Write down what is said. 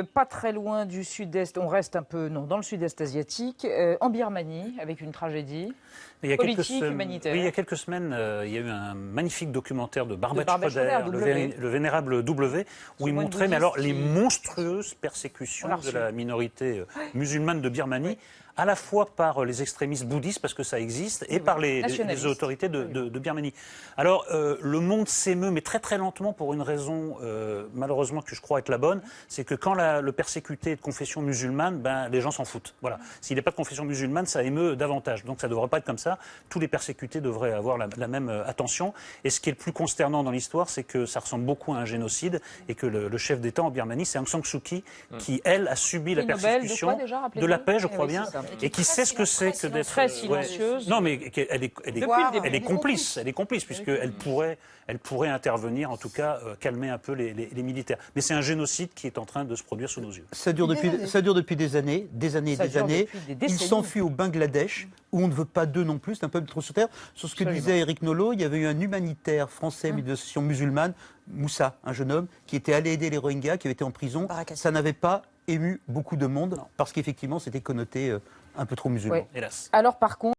pas très loin du sud-est, on reste un peu dans le sud-est asiatique, en Birmanie, avec une tragédie politique, humanitaire. Oui, il y a quelques semaines, il y a eu un magnifique documentaire de Barbet Schroeder, le vénérable W, où il montrait les monstrueuses persécutions de la minorité musulmane de Birmanie, à la fois par les extrémistes bouddhistes, parce que ça existe, et par les autorités de Birmanie. Alors, le monde s'émeut, mais très très lentement, pour une raison, malheureusement, que je crois être la bonne, c'est que quand le persécuté est de confession musulmane, les gens s'en foutent. Voilà. S'il n'est pas de confession musulmane, ça émeut davantage. Donc ça ne devrait pas être comme ça. Tous les persécutés devraient avoir la même attention. Et ce qui est le plus consternant dans l'histoire, c'est que ça ressemble beaucoup à un génocide, et que le chef d'État en Birmanie, c'est Aung San Suu Kyi, qui, elle, a subi la persécution de la paix, je crois bien. Et qui sait ce que c'est que d'être très silencieuse. Non, mais elle est complice. Elle est complice puisqu'elle pourrait intervenir, en tout cas calmer un peu les militaires. Mais c'est un génocide qui est en train de se produire sous nos yeux. Ça dure depuis des années. Ils s'enfuient au Bangladesh, où on ne veut pas d'eux non plus. C'est un peuple trop sur terre. Sur ce que disait Éric Nolot, il y avait eu un humanitaire français, mais d'association musulmane, Moussa, un jeune homme, qui était allé aider les Rohingyas, qui avait été en prison. Ça n'avait pas ému beaucoup de monde, parce qu'effectivement, c'était connoté un peu trop musulman. Hélas. Alors, par contre,